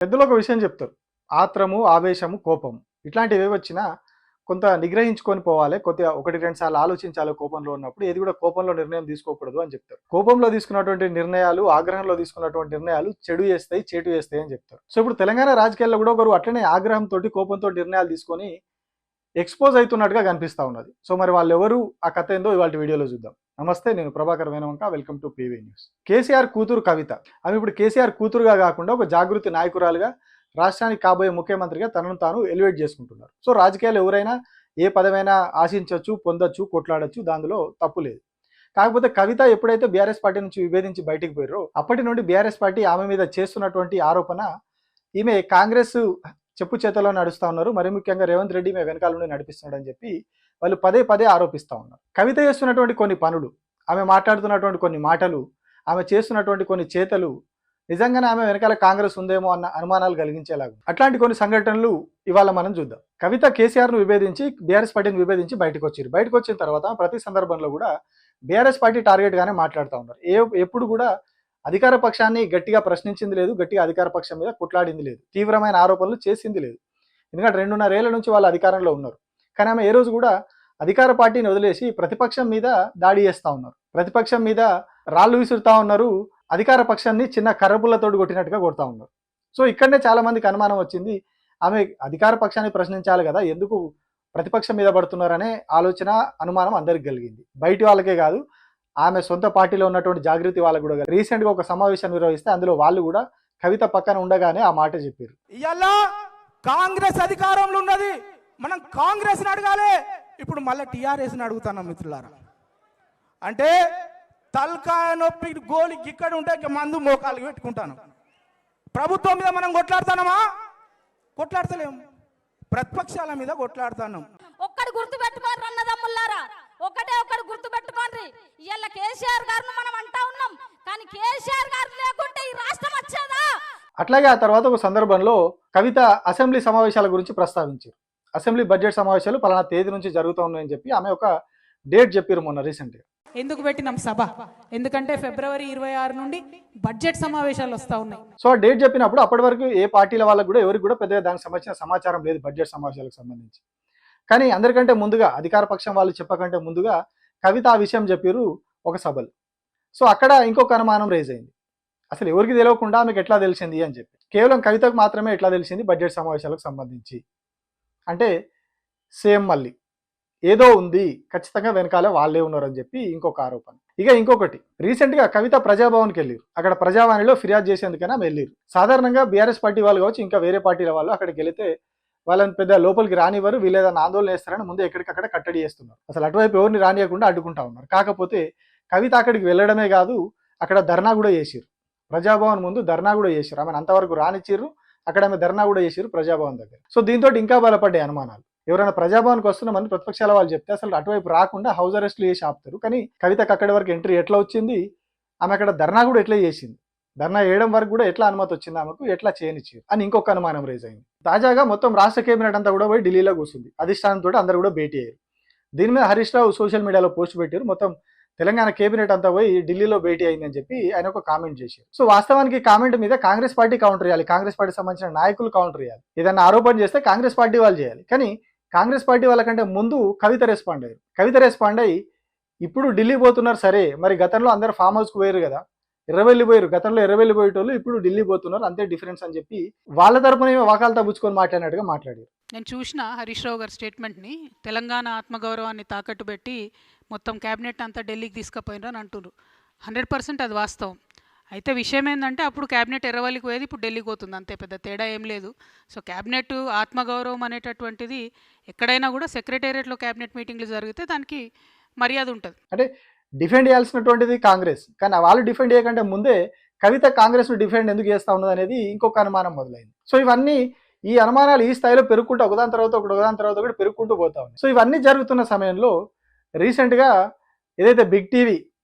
పెద్దలు ఒక విషయం చెప్తారు. ఆత్రము, ఆవేశము, కోపము ఇట్లాంటివి ఏవొచ్చినా కొంత నిగ్రహించుకొని పోవాలి. కొద్దిగా 1, 2 సార్లు ఆలోచించాలి కోపంలో ఉన్నప్పుడు. ఏది కూడా కోపంలో నిర్ణయం తీసుకోకూడదు అని చెప్తారు. కోపంలో తీసుకున్నటువంటి నిర్ణయాలు, ఆగ్రహంలో తీసుకున్నటువంటి నిర్ణయాలు చెడు చేస్తాయి, చేటు చేస్తాయి అని చెప్తారు. సో ఇప్పుడు తెలంగాణ రాజకీయాల్లో కూడా ఒకరు అట్లనే ఆగ్రహంతోటి, కోపంతో నిర్ణయాలు తీసుకొని ఎక్స్‌పోజ్ అయితున్నట్టుగా కనిపిస్తా ఉన్నది. సో మరి వాళ్ళెవరు, ఆ కథ ఏందో ఇవాల్టి వీడియోలో చూద్దాం. నమస్తే, నేను Prabhakar Venuvanka. Welcome to PV news. KCR కూతురు కవిత. ఆమె ఇప్పుడు కేసీఆర్ కూతురుగా కాకుండా ఒక జాగృతి నాయకురాలుగా, రాష్ట్రానికి కాబోయే ముఖ్యమంత్రిగా తనను తాను ఎలివేట్ చేసుకుంటున్నారు. సో రాజకీయాలు ఎవరైనా ఏ పదమైనా ఆశించవచ్చు, పొందొచ్చు, కొట్లాడొచ్చు, దానిలో తప్పు లేదు. కాకపోతే కవిత ఎప్పుడైతే బీఆర్ఎస్ పార్టీ నుంచి విభేదించి బయటికి పోయారో అప్పటి నుండి బీఆర్ఎస్ పార్టీ ఆమె మీద చేస్తున్నటువంటి ఆరోపణ, ఈమె కాంగ్రెస్ చెప్పు చేతలో నడుస్తూ ఉన్నారు, మరి ముఖ్యంగా రేవంత్ రెడ్డి ఈమె వెనకాల నుండి నడిపిస్తున్నాడు అని చెప్పి వాళ్ళు పదే పదే ఆరోపిస్తూ ఉన్నారు. కవిత చేస్తున్నటువంటి కొన్ని పనులు, ఆమె మాట్లాడుతున్నటువంటి కొన్ని మాటలు, ఆమె చేస్తున్నటువంటి కొన్ని చేతలు నిజంగానే ఆమె వెనకాల కాంగ్రెస్ ఉందేమో అన్న అనుమానాలు కలిగించేలాగా. అట్లాంటి కొన్ని సంఘటనలు ఇవాళ మనం చూద్దాం. కవిత కేసీఆర్ను విభేదించి, బీఆర్ఎస్ పార్టీని విభేదించి బయటకు వచ్చారు. బయటకు వచ్చిన తర్వాత ప్రతి సందర్భంలో కూడా బీఆర్ఎస్ పార్టీ టార్గెట్గానే మాట్లాడుతూ ఉన్నారు. ఎప్పుడు కూడా అధికార పక్షాన్ని గట్టిగా ప్రశ్నించింది లేదు, గట్టిగా అధికార పక్షం మీద కొట్లాడింది లేదు, తీవ్రమైన ఆరోపణలు చేసింది లేదు. ఎందుకంటే 2.5 ఏళ్ల నుంచి వాళ్ళు అధికారంలో ఉన్నారు. కానీ ఆమె ఏ రోజు కూడా అధికార పార్టీని వదిలేసి ప్రతిపక్షం మీద దాడి చేస్తూ ఉన్నారు, ప్రతిపక్షం మీద రాళ్ళు విసురుతా ఉన్నారు, అధికార పక్షాన్ని చిన్న కర్రపుల్లతోటి కొట్టినట్టుగా కొడతా ఉన్నారు. సో ఇక్కడనే చాలా మందికి అనుమానం వచ్చింది, ఆమె అధికార పక్షాన్ని ప్రశ్నించాలి కదా, ఎందుకు ప్రతిపక్షం మీద పడుతున్నారనే ఆలోచన, అనుమానం అందరికి కలిగింది. బయటి వాళ్ళకే కాదు, ఆమె సొంత పార్టీలో ఉన్నటువంటి జాగృతి వాళ్ళకు కూడా. రీసెంట్గా ఒక సమావేశం నిర్వహిస్తే అందులో వాళ్ళు కూడా కవిత పక్కన ఉండగానే ఆ మాట చెప్పారు. ఇవాళ కాంగ్రెస్ అధికారంలో ఉన్నది, మనం కాంగ్రెస్ అడగాలి. ఇప్పుడు మళ్ళీ టీఆర్ఎస్ అడుగుతున్నాం మిత్రులారా. అంటే తలకాయ నొప్పి గోలి ఇక్కడ ఉంటే మందు మోకాలు పెట్టుకుంటాను. ప్రభుత్వం మీద మనం కొట్లాడుతున్నామా? కొట్లాడతలేము, ప్రతిపక్షాల మీద కొట్లాడుతున్నాం. ఒక్కడు గుర్తు పెట్టుకోండి అన్నదమ్ములారా, ఒక్కడు గుర్తు పెట్టుకోండి. ఇవాళ కేసీఆర్ గారిని మనం అంటా ఉన్నాం, కానీ కేసీఆర్ గారు లేకుంటే ఈ రాష్ట్రం వచ్చేదా? అట్లాగే ఆ తర్వాత ఒక సందర్భంలో కవిత అసెంబ్లీ సమావేశాల గురించి ప్రస్తావించారు. అసెంబ్లీ బడ్జెట్ సమావేశాలు పలానా తేదీ నుంచి జరుగుతూ ఉన్నాయని చెప్పి ఆమె ఒక డేట్ చెప్పారు మొన్న రీసెంట్గా. ఎందుకు పెట్టినాం సభ? ఎందుకంటే ఫిబ్రవరి 26 నుండి బడ్జెట్ సమావేశాలు వస్తూ ఉన్నాయి. సో ఆ డేట్ చెప్పినప్పుడు అప్పటి వరకు ఏ పార్టీల వాళ్ళకు కూడా ఎవరికి కూడా పెద్దగా దానికి సంబంధించిన సమాచారం లేదు బడ్జెట్ సమావేశాలకు సంబంధించి. కానీ అందరికంటే ముందుగా, అధికార పక్షం వాళ్ళు చెప్పకంటే ముందుగా కవిత ఆ విషయం చెప్పారు ఒక సభలు. సో అక్కడ ఇంకొక అనుమానం రేజ్ అయింది, అసలు ఎవరికి తెలియకుండా ఆమెకు ఎట్లా తెలిసింది అని చెప్పి. కేవలం కవితకు మాత్రమే ఎట్లా తెలిసింది బడ్జెట్ సమావేశాలకు సంబంధించి అంటే సేమ్ మళ్ళీ ఏదో ఉంది, ఖచ్చితంగా వెనకాలే వాళ్ళే ఉన్నారని చెప్పి ఇంకొక ఆరోపణ. ఇక ఇంకొకటి, రీసెంట్గా కవిత ప్రజాభవన్కి వెళ్ళారు. అక్కడ ప్రజావాణిలో ఫిర్యాదు చేసేందుకైనా వెళ్ళారు. సాధారణంగా బీఆర్ఎస్ పార్టీ వాళ్ళు కావచ్చు, ఇంకా వేరే పార్టీల వాళ్ళు అక్కడికి వెళితే వాళ్ళని పెద్ద లోపలికి రానివ్వరు, వీళ్ళేదన్నా ఆందోళన చేస్తారని ముందు ఎక్కడికక్కడ కట్టడి చేస్తున్నారు. అసలు అటువైపు ఎవరిని రానియకుండా అడ్డుకుంటా ఉన్నారు. కాకపోతే కవిత అక్కడికి వెళ్ళడమే కాదు, అక్కడ ధర్నా కూడా చేసిరు. ప్రజాభవన్ ముందు ధర్నా కూడా చేశారు. ఆమెను అంతవరకు రానిచ్చిర్రు, అక్కడ ఆమె ధర్నా కూడా చేసిరు ప్రజాభవన్ దగ్గర. సో దీంతో ఇంకా బలపడ్డాయి అనుమానాలు. ఎవరైనా ప్రజాభవన్కి వస్తున్నామని ప్రతిపక్షాల వాళ్ళు చెప్తే అసలు అటువైపు రాకుండా హౌస్ అరెస్ట్లు చేసి ఆపుతారు. కానీ కవితకు అక్కడి వరకు ఎంట్రీ ఎట్లా వచ్చింది, ఆమె అక్కడ ధర్నా కూడా ఎట్లా చేసింది, ధర్నా చేయడం వరకు కూడా ఎట్లా అనుమతి వచ్చింది ఆమెకు, ఎట్లా చేయనిచ్చారు అని ఇంకొక అనుమానం రేజ్ అయింది. తాజాగా మొత్తం రాష్ట్ర కేబినెట్ అంతా కూడా పోయి ఢిల్లీలో కూర్చుంది. అధిష్టానంతో అందరూ కూడా భేటీ అయ్యారు. దీని మీద హరీష్ రావు సోషల్ మీడియాలో పోస్ట్ పెట్టారు. మొత్తం తెలంగాణ కేబినెట్ అంతా పోయి ఢిల్లీలో భేటీ అయిందని చెప్పి ఆయన ఒక కామెంట్ చేశారు. సో వాస్తవానికి కామెంట్ మీద కాంగ్రెస్ పార్టీ కౌంటర్ చేయాలి, కాంగ్రెస్ పార్టీ సంబంధించిన నాయకులు కౌంటర్ చేయాలి. ఏదైనా ఆరోపణ చేస్తే కాంగ్రెస్ పార్టీ వాళ్ళు చేయాలి. కానీ కాంగ్రెస్ పార్టీ వాళ్ళకంటే ముందు కవిత రెస్పాండ్ అయ్యారు. కవిత రెస్పాండ్ అయ్యి ఇప్పుడు ఢిల్లీ పోతున్నారు, సరే మరి గతంలో అందరు ఫామ్ హౌస్కి పోయారు కదా, ఎర్రవెల్లి పోయారు, గతంలో ఎర్రవెల్లి పోయేటోళ్ళు ఇప్పుడు ఢిల్లీ పోతున్నారు, అంతే డిఫరెన్స్ అని చెప్పి వాళ్ళ తరపున వాకాలతో పుచ్చుకొని మాట్లాడినట్టుగా మాట్లాడారు. నేను చూసిన హరీష్ రావు గారి స్టేట్మెంట్ని, తెలంగాణ ఆత్మగౌరవాన్ని తాకట్టు పెట్టి మొత్తం క్యాబినెట్ అంతా ఢిల్లీకి తీసుకుపోయినారు అని అంటున్నారు. 100% అది వాస్తవం. అయితే విషయం ఏంటంటే అప్పుడు క్యాబినెట్ ఎర్రవల్లికి పోయేది, ఇప్పుడు ఢిల్లీకి పోతుంది, అంతే, పెద్ద తేడా ఏం లేదు. సో క్యాబినెట్ ఆత్మగౌరవం అనేటటువంటిది ఎక్కడైనా కూడా సెక్రటేరియట్లో క్యాబినెట్ మీటింగ్లు జరిగితే దానికి మర్యాద ఉంటుంది. అంటే డిఫెండ్ చేయాల్సినటువంటిది కాంగ్రెస్, కానీ వాళ్ళు డిఫెండ్ చేయకంటే ముందే కవిత కాంగ్రెస్ను డిఫెండ్ ఎందుకు చేస్తూ ఉన్నది అనేది ఇంకొక అనుమానం మొదలైంది. సో ఇవన్నీ, ఈ అనుమానాలు ఈ స్థాయిలో పెరుగుకుంటూ ఒకదాని తర్వాత ఒకటి పెరుగుకుంటూ పోతా ఉంది. సో ఇవన్నీ జరుగుతున్న సమయంలో రీసెంట్గా ఏదైతే బిగ్ టీవీ,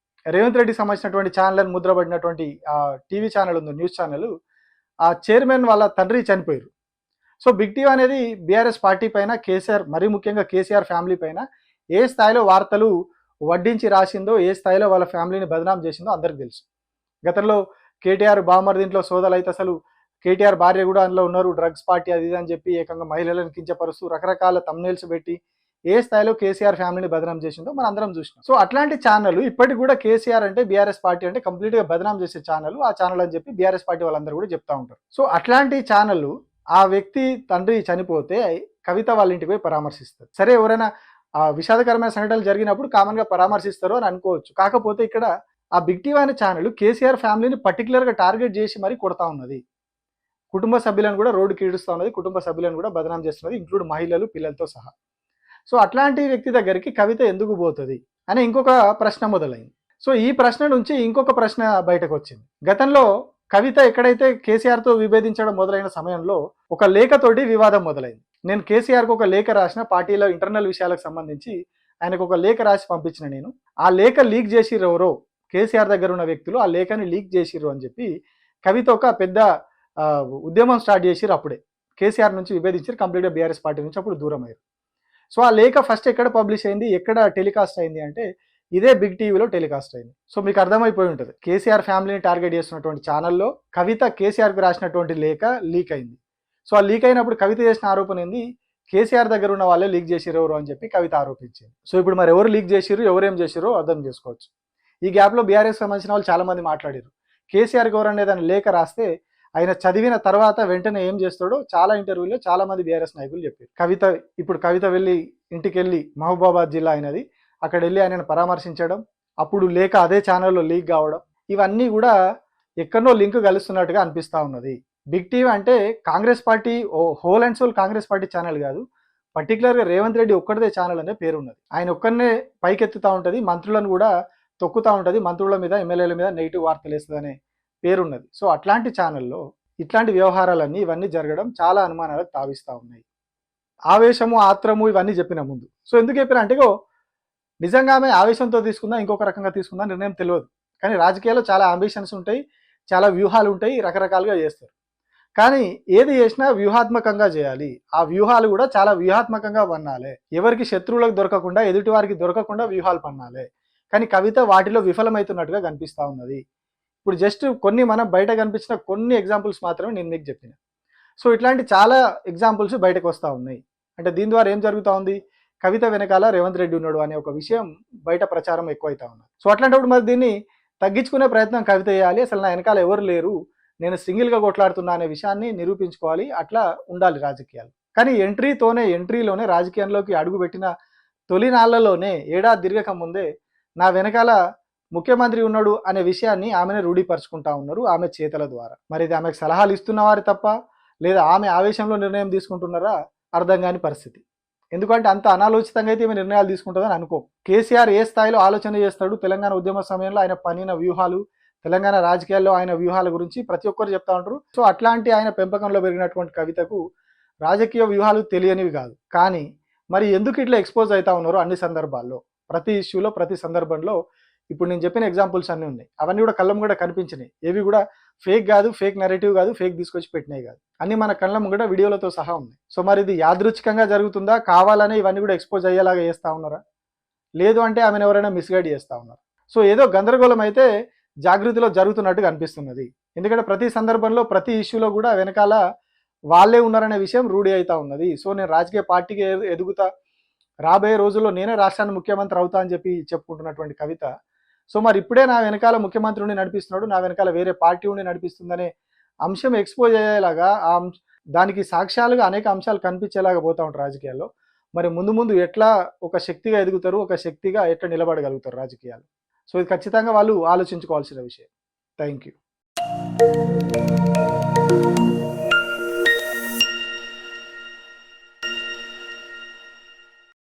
రేవంత్ రెడ్డికి సంబంధించినటువంటి ఛానల్ అని ముద్రపడినటువంటి టీవీ ఛానల్ ఉందో, న్యూస్ ఛానల్, ఆ చైర్మన్ వాళ్ళ తండ్రి చనిపోయారు. సో బిగ్ టీవీ అనేది బీఆర్ఎస్ పార్టీ పైన, కేసీఆర్, మరీ ముఖ్యంగా కేసీఆర్ ఫ్యామిలీ పైన ఏ స్థాయిలో వార్తలు వడ్డించి రాసిందో, ఏ స్థాయిలో వాళ్ళ ఫ్యామిలీని బదనాం చేసిందో అందరికి తెలుసు. గతంలో కేటీఆర్ బామర్ది ఇంట్లో సోదాలు అయితే అసలు కేటీఆర్ భార్య కూడా అందులో ఉన్నారు, డ్రగ్స్ పార్టీ అది ఇది అని చెప్పి ఏకంగా మహిళలను కించపరుస్తూ రకరకాల తమ్నైల్స్ పెట్టి ఏ స్థాయిలో కేసీఆర్ ఫ్యామిలీని బదనాం చేసిందో మనం అందరం చూసినాం. సో అట్లాంటి ఛానల్ ఇప్పటికి కూడా కేసీఆర్ అంటే బీఆర్ఎస్ పార్టీ అంటే కంప్లీట్గా బదనాం చేసే ఛానల్ ఆ ఛానల్ అని చెప్పి బీఆర్ఎస్ పార్టీ వాళ్ళందరూ కూడా చెప్తా ఉంటారు. సో అట్లాంటి ఛానల్ ఆ వ్యక్తి తండ్రి చనిపోతే కవిత వాళ్ళ ఇంటికి పోయి పరామర్శిస్తారు. సరే, ఎవరైనా విషాదకరమైన సంఘటనలు జరిగినప్పుడు కామన్గా పరామర్శిస్తారు అని అనుకోవచ్చు. కాకపోతే ఇక్కడ ఆ బిగ్ టీవీ అనే ఛానల్ కేసీఆర్ ఫ్యామిలీని పర్టికులర్గా టార్గెట్ చేసి మరీ కొడతా ఉన్నది. కుటుంబ సభ్యులను కూడా రోడ్డుకి ఈడుస్తూ ఉన్నది, కుటుంబ సభ్యులను కూడా బదనాం చేస్తున్నది, ఇంక్లూడ్ మహిళలు పిల్లలతో సహా. సో అట్లాంటి వ్యక్తి దగ్గరికి కవిత ఎందుకు పోతుంది అనే ఇంకొక ప్రశ్న మొదలైంది. సో ఈ ప్రశ్న నుంచి ఇంకొక ప్రశ్న బయటకు వచ్చింది. గతంలో కవిత ఎక్కడైతే కేసీఆర్తో విభేదించడం మొదలైన సమయంలో ఒక లేఖతోటి వివాదం మొదలైంది. నేను కేసీఆర్కి ఒక లేఖ రాసిన, పార్టీలో ఇంటర్నల్ విషయాలకు సంబంధించి ఆయనకు ఒక లేఖ రాసి పంపించిన నేను. ఆ లేఖ లీక్ చేసిర్రు ఎవరో, కేసీఆర్ దగ్గర ఉన్న వ్యక్తులు ఆ లేఖని లీక్ చేసిర్రు అని చెప్పి కవిత ఒక పెద్ద ఉద్యమం స్టార్ట్ చేసిర్రు. అప్పుడే కేసీఆర్ నుంచి విభేదించారు, కంప్లీట్గా బీఆర్ఎస్ పార్టీ నుంచి అప్పుడు దూరం అయ్యారు. సో ఆ లేఖ ఫస్ట్ ఎక్కడ పబ్లిష్ అయింది, ఎక్కడ టెలికాస్ట్ అయింది అంటే ఇదే బిగ్ టీవీలో టెలికాస్ట్ అయింది. సో మీకు అర్థమైపోయి ఉంటుంది, కేసీఆర్ ఫ్యామిలీని టార్గెట్ చేస్తున్నటువంటి ఛానల్లో కవిత కేసీఆర్కి రాసినటువంటి లేఖ లీక్ అయింది. సో ఆ లీక్ అయినప్పుడు కవిత చేసిన ఆరోపణ ఏంది, కేసీఆర్ దగ్గర ఉన్న వాళ్ళే లీక్ చేసిరు ఎవరు అని చెప్పి కవిత ఆరోపించింది. సో ఇప్పుడు మరి ఎవరు లీక్ చేసిరు, ఎవరేం చేసిరో అర్థం చేసుకోవచ్చు. ఈ గ్యాప్లో బీఆర్ఎస్ సంబంధించిన వాళ్ళు చాలా మంది మాట్లాడారు. కేసీఆర్కి ఎవరన్నా ఏదైనా లేఖ రాస్తే ఆయన చదివిన తర్వాత వెంటనే ఏం చేస్తాడో చాలా ఇంటర్వ్యూలో చాలా మంది బీఆర్ఎస్ నాయకులు చెప్పారు. కవిత వెళ్ళి ఇంటికి వెళ్ళి మహబూబాబాద్ జిల్లా అయినది, అక్కడ వెళ్ళి ఆయనను పరామర్శించడం, అప్పుడు లేఖ అదే ఛానల్లో లీక్ కావడం, ఇవన్నీ కూడా ఎక్కడో లింక్ కలుస్తున్నట్టుగా అనిపిస్తూ ఉన్నది. బిగ్ టీవీ అంటే Congress party whole and soul Congress party channel కాదు, పర్టికులర్గా రేవంత్ రెడ్డి ఒక్కడిదే ఛానల్ అనే పేరు ఉన్నది. ఆయన ఒక్కడనే పైకెత్తుతూ ఉంటుంది, మంత్రులను కూడా తొక్కుతూ ఉంటుంది, మంత్రుల మీద ఎమ్మెల్యేల మీద నెగిటివ్ వార్తలు వేస్తుంది అనే పేరున్నది. సో అట్లాంటి ఛానల్లో ఇట్లాంటి వ్యవహారాలన్నీ ఇవన్నీ జరగడం చాలా అనుమానాలకు తావిస్తూ ఉన్నాయి. ఆవేశము, ఆత్రము ఇవన్నీ చెప్పిన ముందు. సో ఎందుకు చెప్పిన అంటే నిజంగా ఆమె ఆవేశంతో తీసుకుందా, ఇంకొక రకంగా తీసుకుందా నిర్ణయం తెలియదు. కానీ రాజకీయాల్లో చాలా అంబిషన్స్ ఉంటాయి, చాలా వ్యూహాలు ఉంటాయి, రకరకాలుగా చేస్తారు. కానీ ఏది చేసినా వ్యూహాత్మకంగా చేయాలి. ఆ వ్యూహాలు కూడా చాలా వ్యూహాత్మకంగా పన్నాలి. ఎవరికి శత్రువులకు దొరకకుండా, ఎదుటి వారికి దొరకకుండా వ్యూహాలు పన్నాలి. కానీ కవిత వాటిలో విఫలమవుతున్నట్టుగా కనిపిస్తూ ఉన్నది. ఇప్పుడు జస్ట్ కొన్ని మనం బయట కనిపించిన కొన్ని ఎగ్జాంపుల్స్ మాత్రమే నేను మీకు చెప్పిన. సో ఇట్లాంటి చాలా ఎగ్జాంపుల్స్ బయటకు వస్తూ ఉన్నాయి. అంటే దీని ద్వారా ఏం జరుగుతూ ఉంది, కవిత వెనకాల రేవంత్ రెడ్డి ఉన్నాడు అనే ఒక విషయం బయట ప్రచారం ఎక్కువైతా ఉన్నది. సో అట్లాంటప్పుడు మరి దీన్ని తగ్గించుకునే ప్రయత్నం కవిత చేయాలి. అసలు నా వెనకాల ఎవరు లేరు, నేను సింగిల్గా కొట్లాడుతున్నా అనే విషయాన్ని నిరూపించుకోవాలి. అట్లా ఉండాలి రాజకీయాలు. కానీ ఎంట్రీలోనే రాజకీయంలోకి అడుగుపెట్టిన తొలి నాళ్లలోనే ఏడాది తిరగక ముందే నా వెనకాల ముఖ్యమంత్రి ఉన్నాడు అనే విషయాన్ని ఆమెనే రూఢీపరుచుకుంటా ఉన్నారు ఆమె చేతల ద్వారా. మరి ఇది ఆమెకు సలహాలు ఇస్తున్నవారు తప్ప, లేదా ఆమె ఆవేశంలో నిర్ణయం తీసుకుంటున్నారా అర్థం కాని పరిస్థితి. ఎందుకంటే అంత అనాలోచితంగా అయితే ఈమె నిర్ణయాలు తీసుకుంటుందని అనుకో. కేసీఆర్ ఏ స్థాయిలో ఆలోచన చేస్తాడు, తెలంగాణ ఉద్యమ సమయంలో ఆయన పనిన వ్యూహాలు, తెలంగాణ రాజకీయాల్లో ఆయన వ్యూహాల గురించి ప్రతి ఒక్కరు చెప్తా ఉంటారు. సో అట్లాంటి ఆయన పెంపకంలో పెరిగినటువంటి కవితకు రాజకీయ వ్యూహాలు తెలియనివి కాదు. కానీ మరి ఎందుకు ఇట్లా ఎక్స్పోజ్ అవుతా ఉన్నారు అన్ని సందర్భాల్లో, ప్రతి ఇష్యూలో, ప్రతి సందర్భంలో. ఇప్పుడు నేను చెప్పిన ఎగ్జాంపుల్స్ అన్నీ ఉన్నాయి, అవన్నీ కూడా కళ్ళం కూడా కనిపించినాయి. ఏవి కూడా ఫేక్ కాదు, ఫేక్ నెరేటివ్ కాదు, ఫేక్ తీసుకొచ్చి పెట్టినాయి కాదు, అన్ని మన కళ్ళం కూడా వీడియోలతో సహా ఉన్నాయి. సో మరి ఇది యాదృచ్ఛికంగా జరుగుతుందా, కావాలనే ఇవన్నీ కూడా ఎక్స్పోజ్ అయ్యేలాగా చేస్తూ ఉన్నారా, లేదు అంటే ఆమెను ఎవరైనా మిస్గైడ్ చేస్తూ ఉన్నారు. సో ఏదో గందరగోళం అయితే జాగృతిలో జరుగుతున్నట్టుగా అనిపిస్తున్నది. ఎందుకంటే ప్రతి సందర్భంలో, ప్రతి ఇష్యూలో కూడా వెనకాల వాళ్ళే ఉన్నారనే విషయం రూఢి అవుతా ఉన్నది. సో నేను రాజకీయ పార్టీకి ఎదుగుతా, రాబోయే రోజుల్లో నేనే రాష్ట్రాన్ని ముఖ్యమంత్రి అవుతా అని చెప్పి చెప్పుకుంటున్నటువంటి కవిత, సో మరి ఇప్పుడే నా వెనకాల ముఖ్యమంత్రి ఉండి నడిపిస్తున్నాడు, నా వెనకాల వేరే పార్టీ ఉండి నడిపిస్తుందనే అంశం ఎక్స్పోజ్ అయ్యేలాగా, దానికి సాక్ష్యాలుగా అనేక అంశాలు కనిపించేలాగా పోతూ ఉంటారు రాజకీయాల్లో. మరి ముందు ఎట్లా ఒక శక్తిగా ఎదుగుతారు, ఒక శక్తిగా ఎట్లా నిలబడగలుగుతారు రాజకీయాలు. సో ఇది ఖచ్చితంగా వాళ్ళు ఆలోచించుకోవాల్సిన విషయం. Thank you.